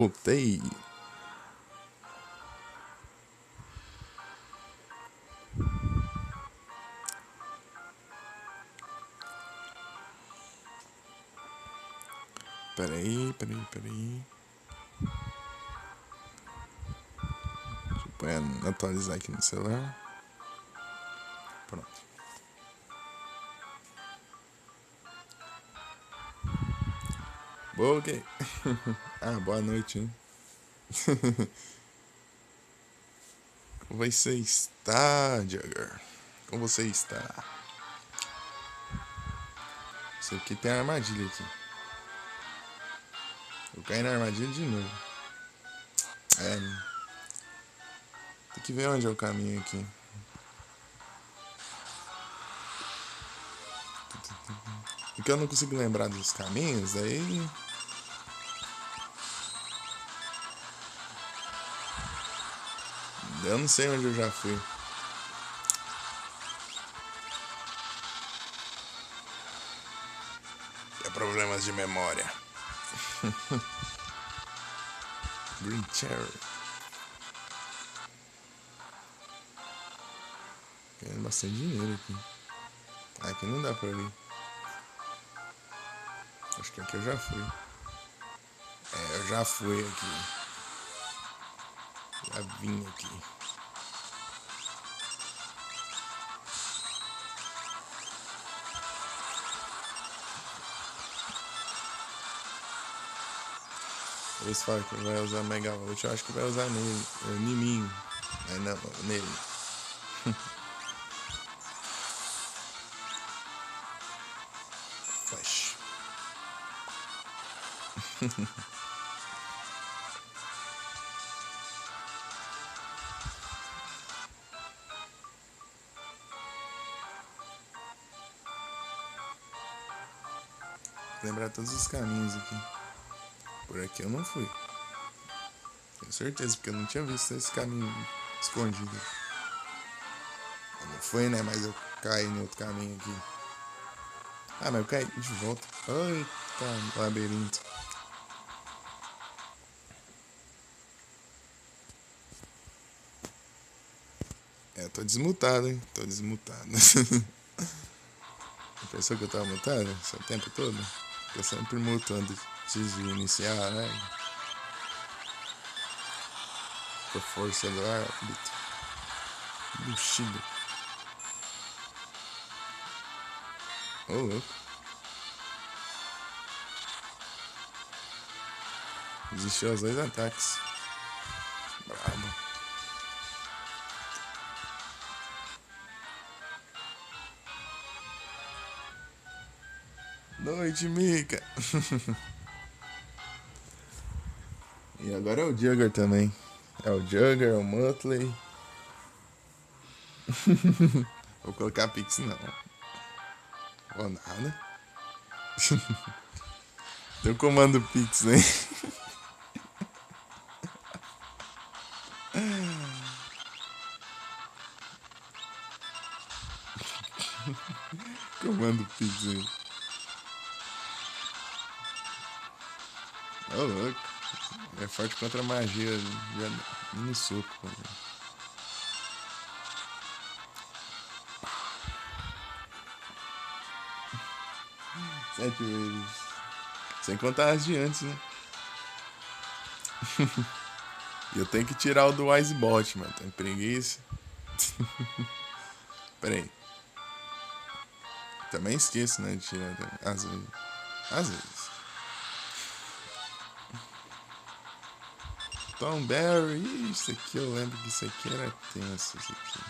Voltei. Peraí. Deixa eu atualizar aqui no celular. Pronto. Boa, ok. Boa noite, hein? Como você está, Jugger? Como você está? Isso aqui tem armadilha aqui. Eu caí na armadilha de novo. Tem que ver onde é o caminho aqui. Porque eu não consigo lembrar dos caminhos, daí. Eu não sei onde eu já fui. É problemas de memória. Green Cherry. Ganhando bastante dinheiro aqui. Aqui não dá pra ir. Acho que aqui eu já fui. Eu já fui aqui. Já vim aqui. Eles falam que vai usar Megavolt. Eu acho que vai usar nele. Em mim. Mas não, nele. Flash. Lembrar todos os caminhos aqui. Por aqui eu não fui. Tenho certeza, porque eu não tinha visto esse caminho escondido. Eu não fui, né? Mas eu caí em outro caminho aqui. Mas eu caí de volta. Eita, labirinto. Tô desmutado, hein? Tô desmutado. Pensou que eu tava mutado esse tempo todo? Eu sempre muto antes de iniciar, né? Por força do árbitro. Buxido. Ô, louco. Desistiu os dois ataques. Brabo. Noite, Mika. E agora é o Jugger também. É o Jugger, é o Muttley. Vou colocar Pix não. Vou nada. Tem o comando Pix, né? Comando Pix aí. Ô, louco. É forte contra a magia. Já no soco. Mano. 7 vezes. Sem contar as de antes, né? E eu tenho que tirar o do Wisebot, mano. Tem preguiça. Pera aí. Também esqueço, né? De tirar. Às vezes. Às vezes. Tom Barry. Isso aqui eu lembro que isso aqui era tenso. Isso aqui.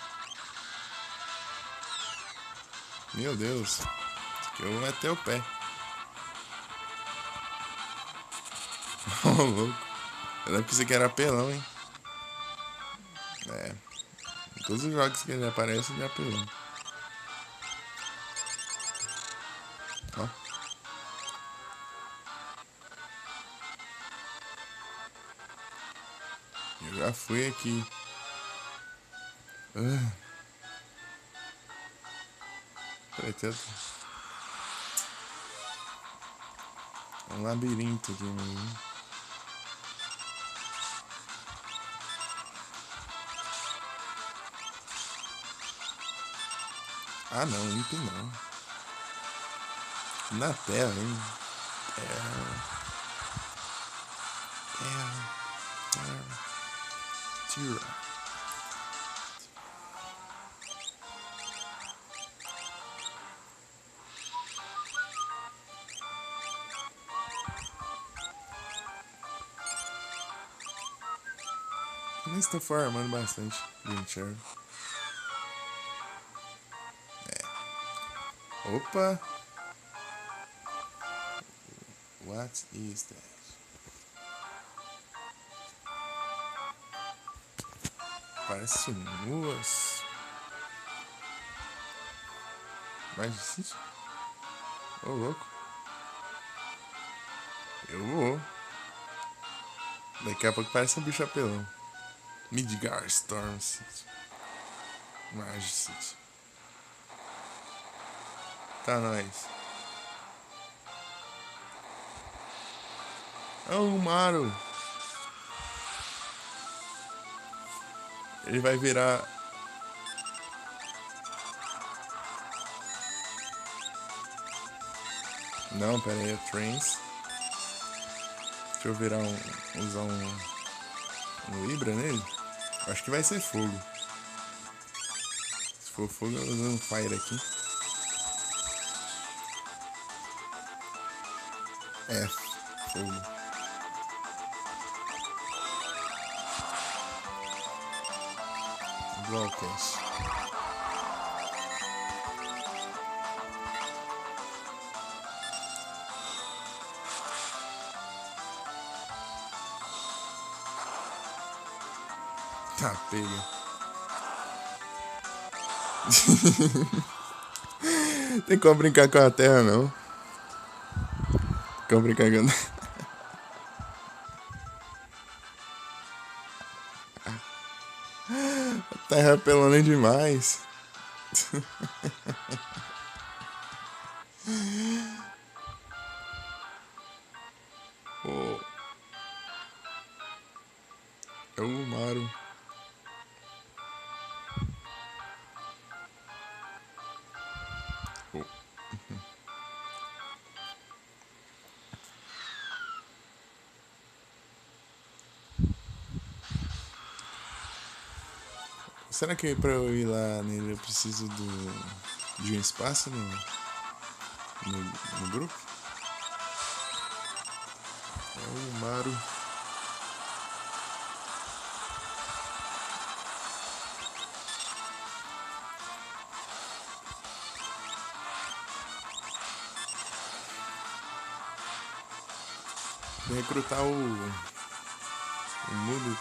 Meu Deus. Isso aqui eu vou meter o pé. Ô, louco. Eu lembro que isso aqui era apelão, hein? Em todos os jogos que ele aparece, ele é apelão. Ó. Eu já fui aqui. Pretendo. É um labirinto aqui mesmo. Ah não, imp não. Na terra, hein? Terra, terra, terra, tira. Nem estou farmando bastante, gente. Opa! What is that? Parece nuas. Mais difícil? Ô, louco. Eu vou. Daqui a pouco parece um bicho apelão. Midgar Storm City. Magic City. Tá, nóis. É o Maru. Ele vai virar. Não, pera aí, é Trance. Deixa eu virar usar um Libra nele. Acho que vai ser fogo. Se for fogo, eu uso um Fire aqui. É, fogo. Blocos. Tá, pega. Tem como brincar com a terra, não. Tem como brincar com a terra pelando demais. Oh, é o Maru. Oh. Será que pra eu ir lá nele eu preciso de um espaço no grupo? É o Maru. Vou recrutar o mudo.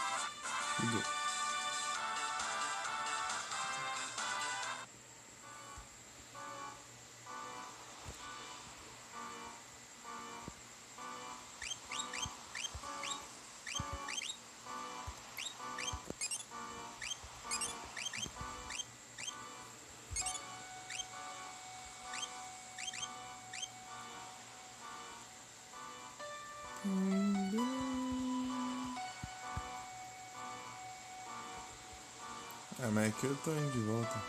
Ah, mas aqui eu tô indo de volta.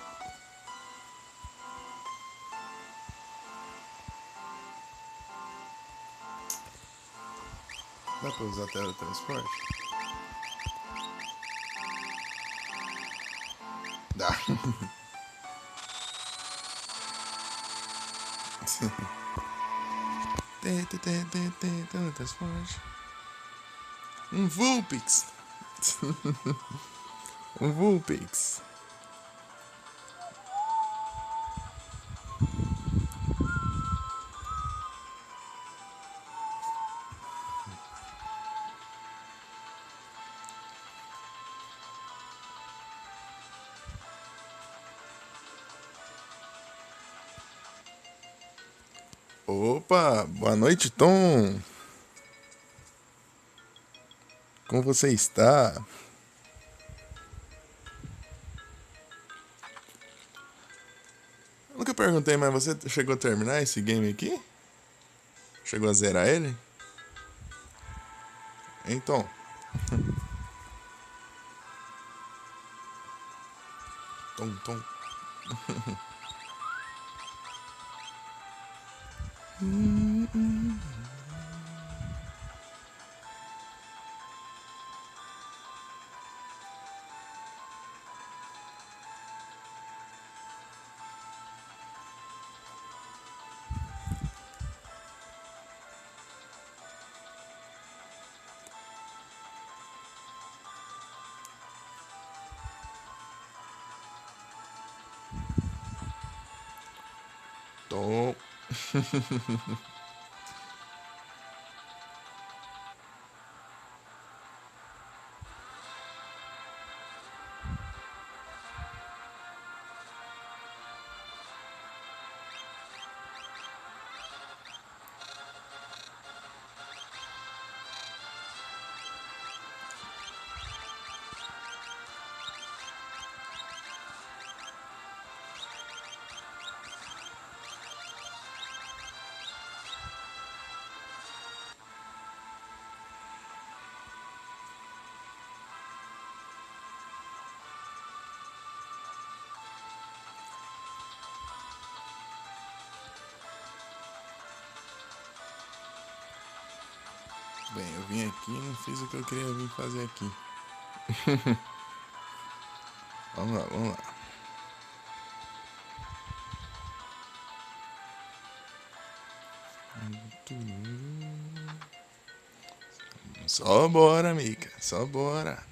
Dá pra usar teletransporte? Dá. Teletransporte. Um Vulpix. Um Vulpix. Opa, boa noite, Tom. Como você está? Eu nunca perguntei, mas você chegou a terminar esse game aqui? Chegou a zerar ele? Então, Tom. Tom. Bem, eu vim aqui e não fiz o que eu queria vir fazer aqui. Vamos lá, vamos lá. Só bora, amiga. Só bora.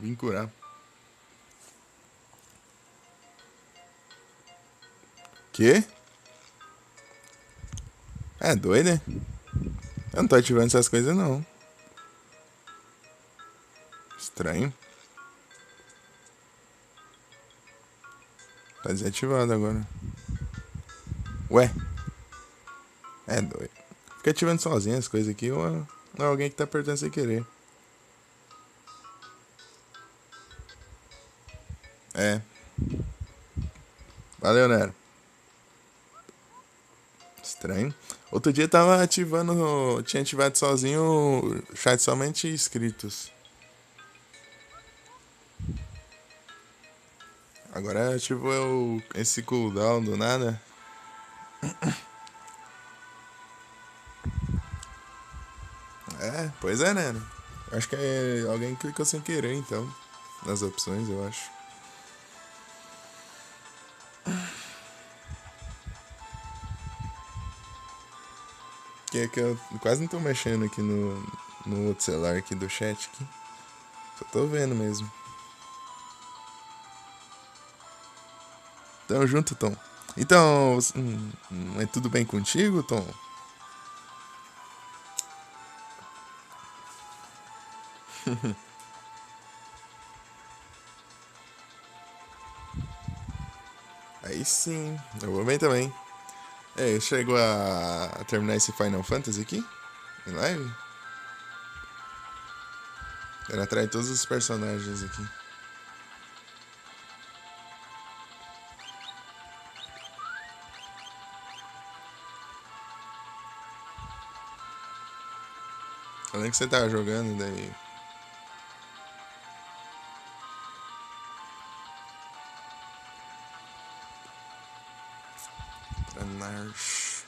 Vim curar. Quê? É doido, né? Eu não tô ativando essas coisas, não. Estranho. Tá desativado agora. Ué? É doido. Fica ativando sozinho as coisas aqui ou é alguém que tá apertando sem querer. É. Valeu, Nero. Estranho. Outro dia tava ativando. Tinha ativado sozinho o chat somente inscritos. Agora ativou esse cooldown do nada. É, pois é, né? Acho que alguém clicou sem querer, então. Nas opções, eu acho. Que é que eu quase não tô mexendo aqui no outro celular aqui do chat aqui. Só tô vendo mesmo. Tamo junto, Tom. Então, é tudo bem contigo, Tom? Aí sim, eu vou bem também. É, chegou a terminar esse Final Fantasy aqui? Em live? Ele atrai todos os personagens aqui. Eu lembro que você tava jogando, daí. Anarch.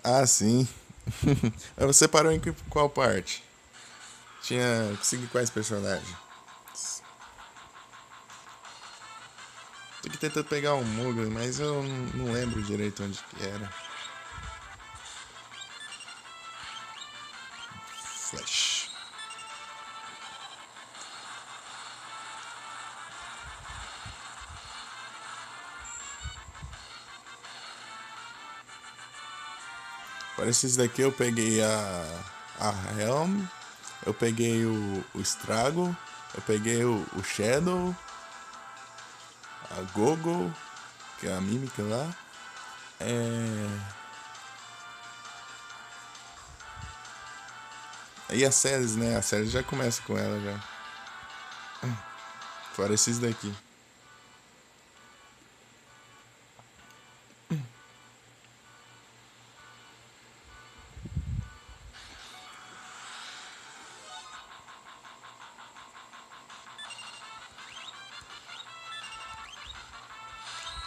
Ah, sim. Mas você parou em qual parte? Tinha. Consegui quais personagens? Tô aqui tentando pegar um Mugler, mas eu não lembro direito onde que era. Flash. Para esses daqui eu peguei a Helm, eu peguei o Strago, eu peguei o Shadow, a Gogo, que é a mímica lá. E a Ceres, né? A Ceres já começa com ela já. Fora esses daqui.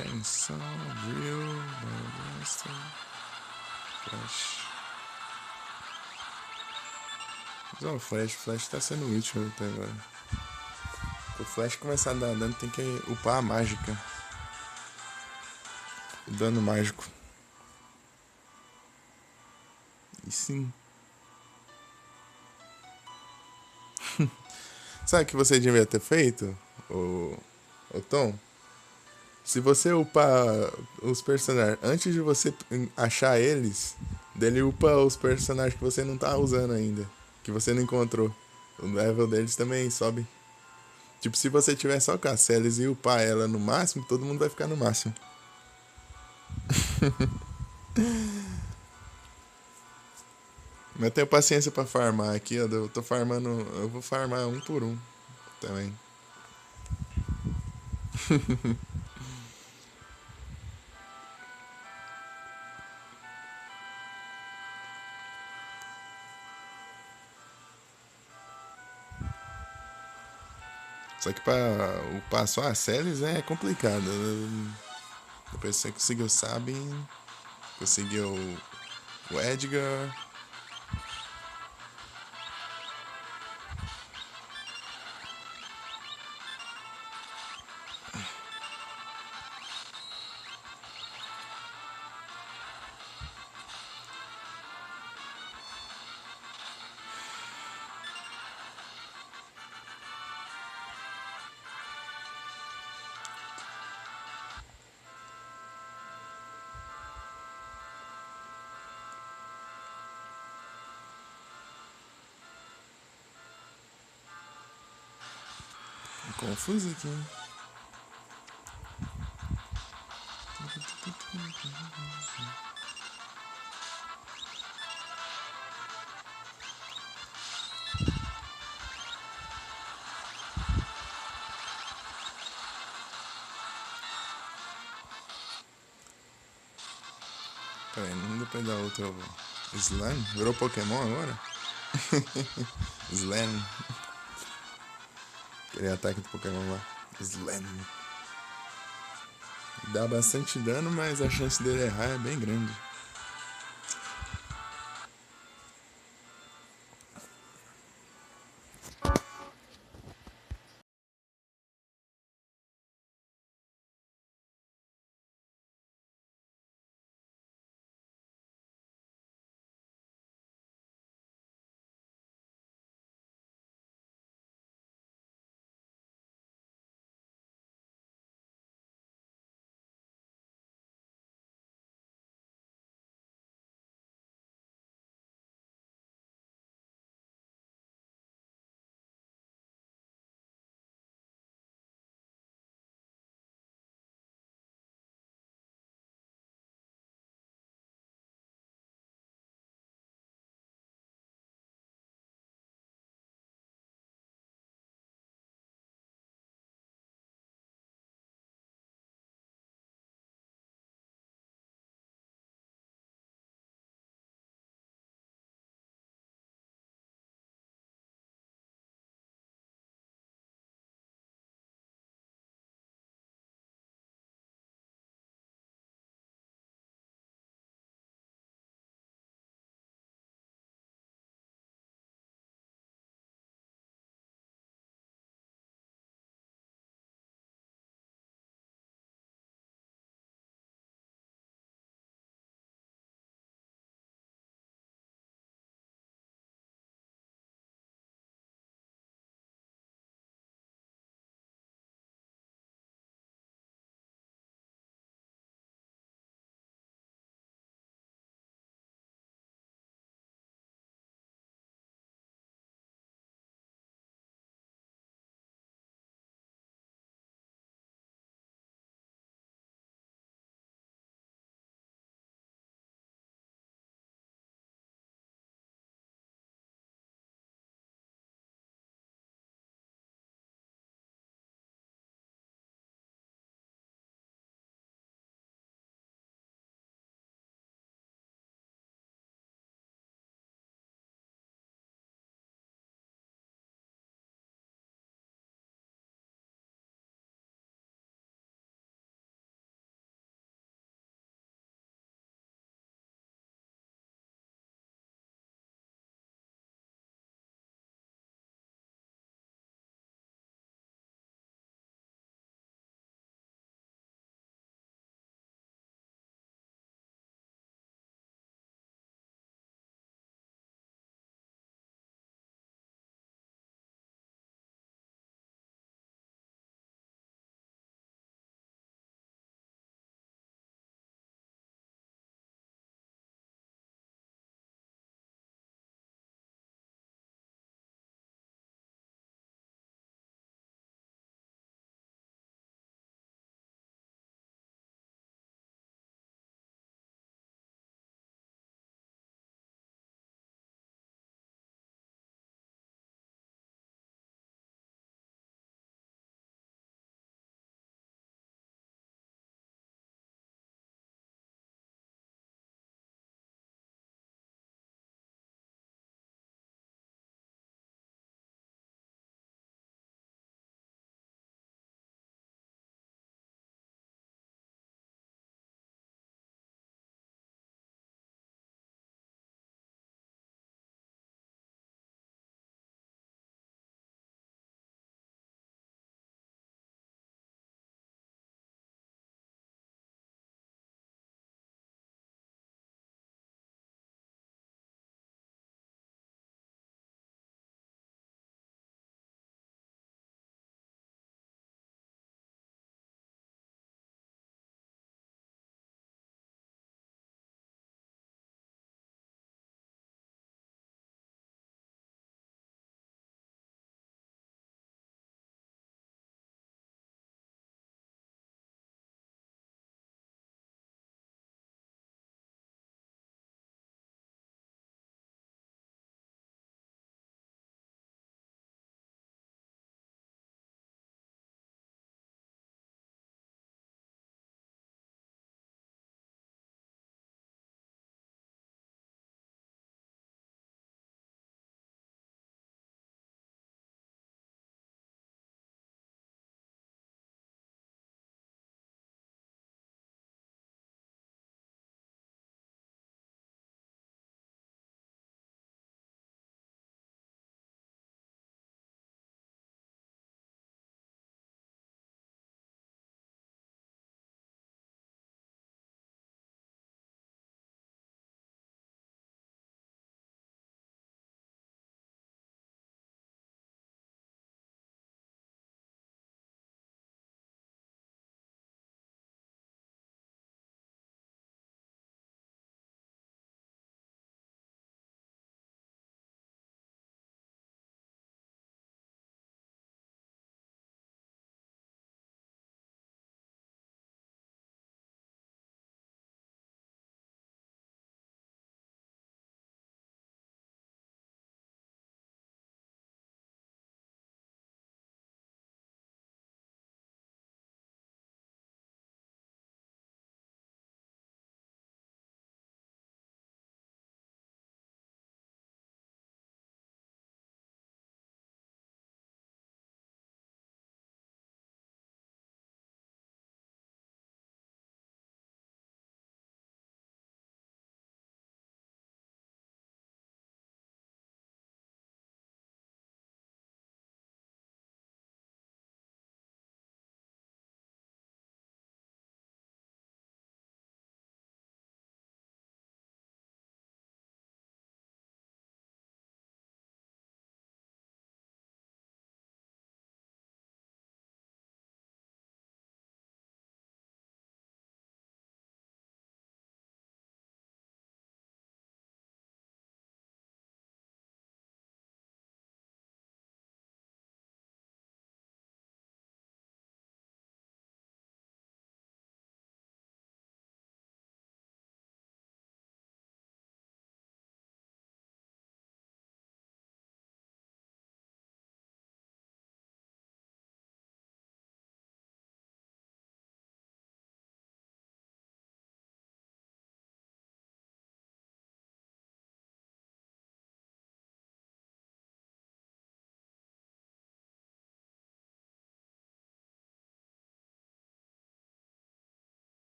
Chainsaw, Drill, Blaster, Flash. Não, o Flash tá sendo útil até agora. O Flash começar a dar dano, tem que upar a mágica. O dano mágico. E sim. Sabe o que você devia ter feito, o Tom? Se você upar os personagens antes de você achar eles, dele upa os personagens que você não tá usando ainda, que você não encontrou. O level deles também sobe. Tipo, se você tiver só com a Celis e upar ela no máximo, todo mundo vai ficar no máximo. Mas eu tenho paciência pra farmar aqui, ó. Eu tô farmando. Eu vou farmar um por um também. Só que pra upar só a Celis é complicado. Depois você conseguiu o Sabin, conseguiu o Edgar. Confuso aqui, hein? Peraí, não depois da outra. Slam? Virou Pokémon agora? Slam. Aquele ataque do Pokémon lá. Slam. Dá bastante dano, mas a chance dele errar é bem grande.